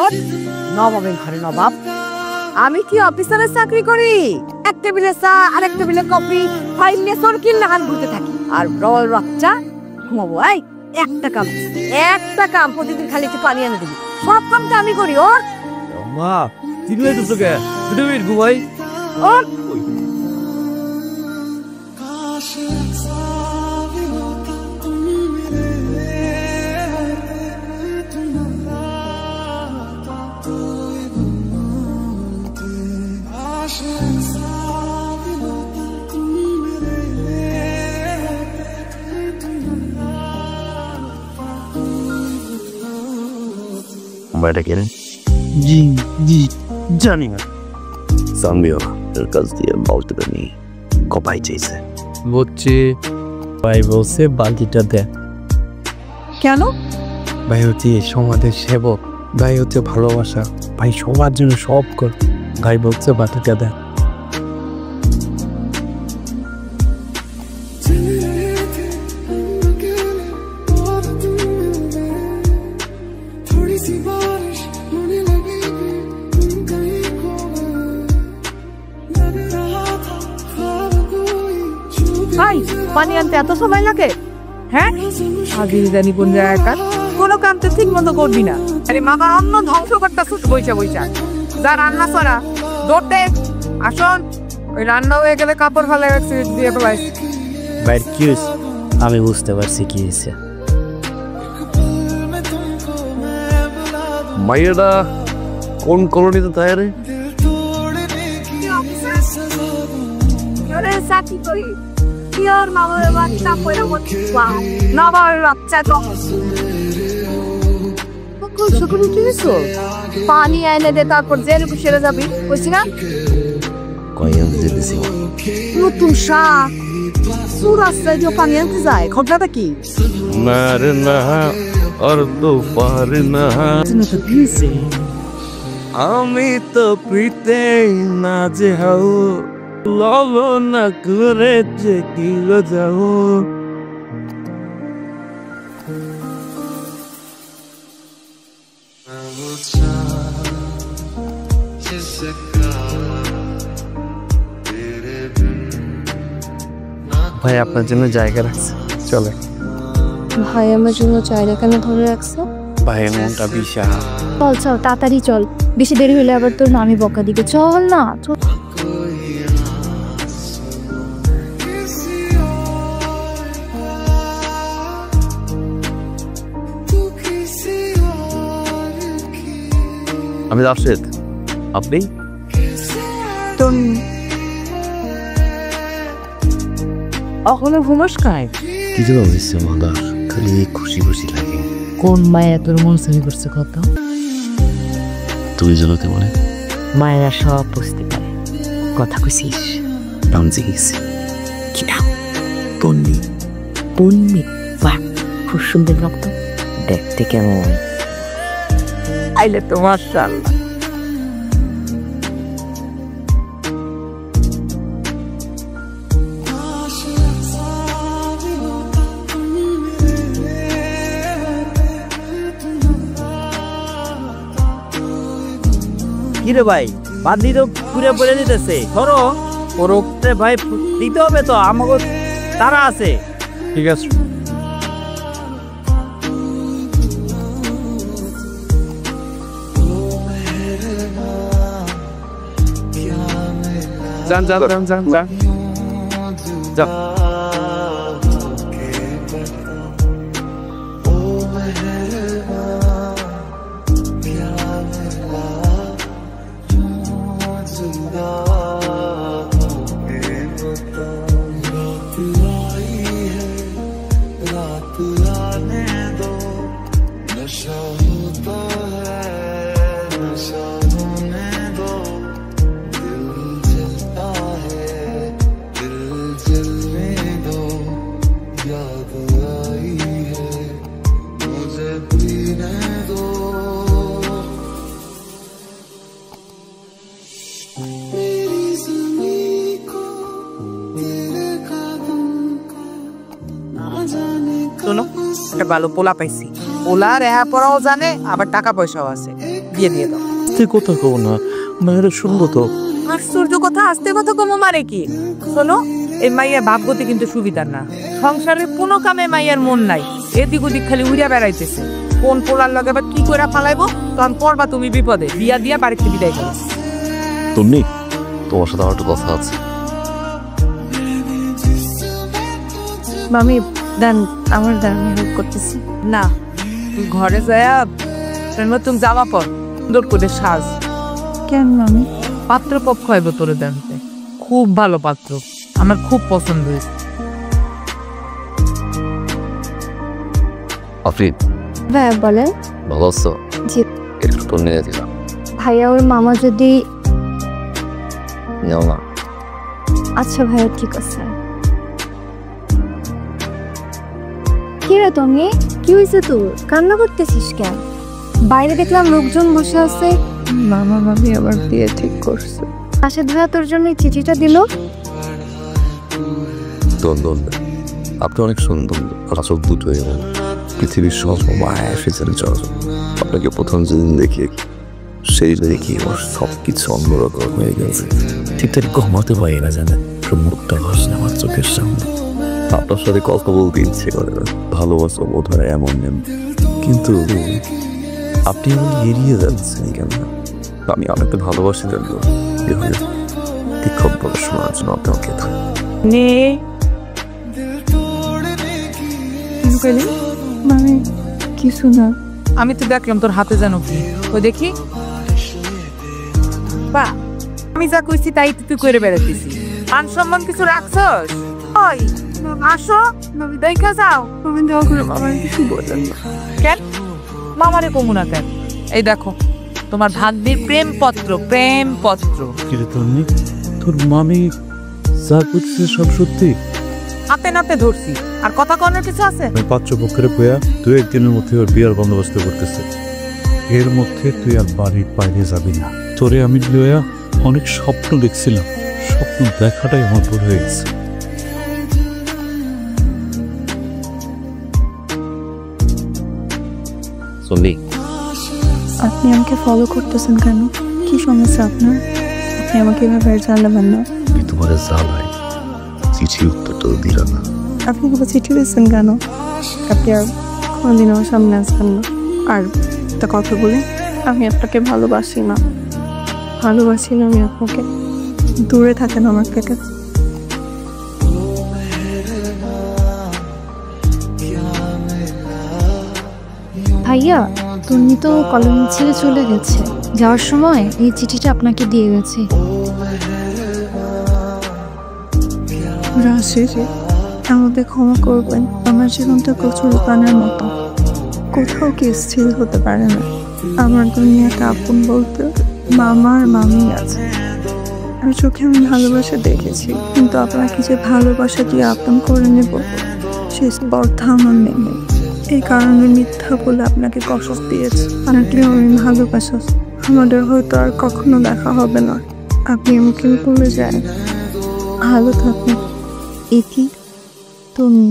ওঠ, নবাবের ঘরে নবাব। আমি কি অফিসারের চাকরি করি? এক টেবিলে চা আর এক টেবিলে কফি, ফাইল নিয়ে সরকিল লাগান ঘুরতে থাকি। আর বড় বাচ্চা ঘুমাবো। এই একটা কাম প্রতিদিন খালি একটু পানি এনে দিবি। সব কামটা আমি করি। ওর মা চিনলে তো তোকে তুমি ঘুমাই। ওর বাইরে গেলেন? জি জি জানি না। সামিও এর কাছ দিয়ে বলতে পারি কপাই চাইছে। বলছে ভাই বলছে বালতিটা দে। কেন? ভাই হচ্ছে সমাজের সেবক, ভাই হচ্ছে ভালোবাসা, ভাই সবার জন্য সব কর। ভাই বলছে বালতিটা দে। ভাই পানি আনতে এত সময় লাগে? হ্যাঁ, আগে জানি কোন জায়গায় কোনো কামতে ঠিক মতো করবি না। আরে মামা অন্য ধ্বংস করতেছিস বইসা বইসা। যা রান্না করা দৌড়তে আসন। ওই রান্না হয়ে গেলে কাপড় ফেলে দিয়ে ফেলাই। ভাই কি হয়েছে? আমি বুঝতে পারছি কি হয়েছে। মাইয়াটা কোন কলোনিতে তাই? চাকরি করি। Your mama বাচ্চা পয়রা করছে। নবাবের বাচ্চা তো সকাল উঠে গেছো? পানি এনে দে, তারপর জেনে সেরে যাবি। বুঝছি না? কয়াম দিতেছি নতুন শাক রাস্তায় যে পানি আনতে যায়, ঘটনাটা কি? মারে না আর তো পারে না, আমি তো পিতে না যে হাও লব না করে যে কি যাও। ভাই আপনার জন্য জায়গা রাখছে, চলে। ভাই আমার জন্য জায়গা কেন ধরে রাখছো? ভাইয়ের মনটা বিশাল। চল চল তাড়াতাড়ি চল, বেশি দেরি হলে আবার তোর মামি বকা দিবে। চল না চল। আমি রাশেদ, আপনি? অহলে ঘুমাস খায় কি জন্য হয়েছে মাদা? খালি খুশি খুশি লাগে। কোন মায়া তোর মন চুরি করছে কত? তুই যেন কেমন? মায়েরা সব বুঝতে পারে। কথা কইছিস? নাম জিজ্ঞেস কি নাম? পন্নি। পন্নি? বাহ, খুব সুন্দর রক্ত। দেখতে কেমন? আইলে তো মাশাআল্লাহ। কিরে ভাই বাদি তো পুরে পড়ে দিতেছে, ধরো ওরতে ভাই দিতে হবে তো, আমাকে তারা আছে। ঠিক আছে যান যান যান যান যান যান। শোনো, একটা ভালো পোলা পাইছি। ওলা রেহা পড়াও জানে, আবার টাকা পয়সাও আছে, বিয়ে দিয়ে দাও। তুই কথা কব না, মায়েরা শুনবো তো। আশ্চর্য কথা, আস্তে কথা কমো মানে কি? শোনো, এই মাইয়ার ভাবগতি কিন্তু সুবিধার না। সংসারের কোনো কামে মাইয়ার মন নাই, এদিক ওদিক খালি উড়িয়া বেড়াইতেছে। কোন পোলার লগে আবার কি করে পালাইবো, তখন পড়বা তুমি বিপদে। বিয়া দিয়া বাড়িতে বিদায় করো। তুমি, তোমার সাথে আমার একটু কথা আছে। মামি দেন, আমার দেন, আমি হেল্প করতেছি। না, তুই ঘরে যায়া নতুন জামা পর, সুন্দর করে সাজ। কেন মামি? পাত্র পক্ষ হইব তোরে জানতে, খুব ভালো পাত্র, আমার খুব পছন্দ হয়েছে। আফরিন, ভাইয়া বলেন। ভালো আছো? জি। একটু তো নিয়ে দিলাম। ভাইয়া ওর মামা যদি... নাও না। আচ্ছা ভাইয়া, ঠিক আছে। কি রে তুমি, কি হয়েছে তোর? কান্না করতেছিস কেন? বাইরে দেখলাম লোকজন বসে আছে। মামা মামি আবার বিয়ে ঠিক করছে। রাশেদ ভাইয়া তোর জন্য এই চিঠিটা দিল। ধন্যবাদ, আপনি অনেক সুন্দর, আসল দুটোই। পৃথিবীর সব মায়া এসেছেন চলাচল। আপনাকে প্রথম যেদিন দেখি, সেই দেখি আমার সব কিছু অন্যরকম হয়ে গেছে। ঠিকঠাক ঘুমাতে পারি না, জানেন, মুখটা ভাসছে আমার চোখের সামনে। আপনার সাথে কথা বলতে ইচ্ছে করে না, ভালোবাসা বোধ হয় এমন নেম, কিন্তু আপনি এমন এড়িয়ে যাচ্ছেন কেন? আমি আপনাকে ভালোবাসি জানবো, বিক্ষোভ বলে শোনার জন্য আপনাকে নে মামি কিছু না। আমি তো দেখলাম তোর হাতে যেন কি, ওই দেখি। বা আমি যা কইছি তাই তুই করে বেড়াতেছি, মান সম্মান কিছু রাখছস? ওই আসো, দেখা যাও। তুমি দেওয়া করে মামার কিছু বলেন না। কেন মামারে কমু না কেন? এই দেখো তোমার ভাগ্নির প্রেম পত্র, প্রেম পত্র। কিরে তন্নি, তোর মামি যা করছে সব সত্যি? হাতে নাতে ধরছি, আর কথা কনের কিছু আছে? পাত্রপক্ষের বইয়া তুই একদিনের মধ্যে ওর বিয়ার বন্দোবস্ত করতেছে। এর মধ্যে তুই আর বাড়ির বাইরে যাবি না। তোরে আমি লইয়া অনেক স্বপ্ন দেখছিলাম, স্বপ্ন দেখাটাই আমার ভুল হয়ে গেছে। শুনলি, আপনি আমাকে ফলো করতেছেন কেন? কি সমস্যা আপনার? আপনি আমাকে এভাবে জানাবেন না। আমি তোমার জ্বালাই চিঠি উত্তরটা দিল না। আপনি এভাবে চিঠি দিচ্ছেন কেন? আপনি আর কোনোদিন আমার সামনে আসবেন না। আর একটা কথা বলি, আমি আপনাকে ভালোবাসি না। ভালোবাসি না আমি আপনাকে। দূরে থাকেন আমার থেকে। ভাইয়া, তুমি তো কলেজ ছেড়ে চলে গেছে, যাওয়ার সময় এই চিঠিটা আপনাকে দিয়ে গেছি। রাশেদ, আমাকে ক্ষমা করবেন। আমার জীবনটা প্রচুর পানের মতো, কোথাও কি স্থির হতে পারে না। আমার দুনিয়াটা আপন বলতে মামা আর মামি আছে। আর চোখে আমি ভালোবাসা দেখেছি, কিন্তু আপনাকে যে ভালোবাসা দিয়ে আপন করে নেব সেই স্পর্ধা আমার নেই। এই কারণে মিথ্যা বলে আপনাকে কষ্ট দিয়েছি। অনেকটা আমি ভালোবাসা, আমাদের হয়তো আর কখনো দেখা হবে না। আপনি আমাকে ভুলে যান, ভালো থাকুন। এটি তুমি।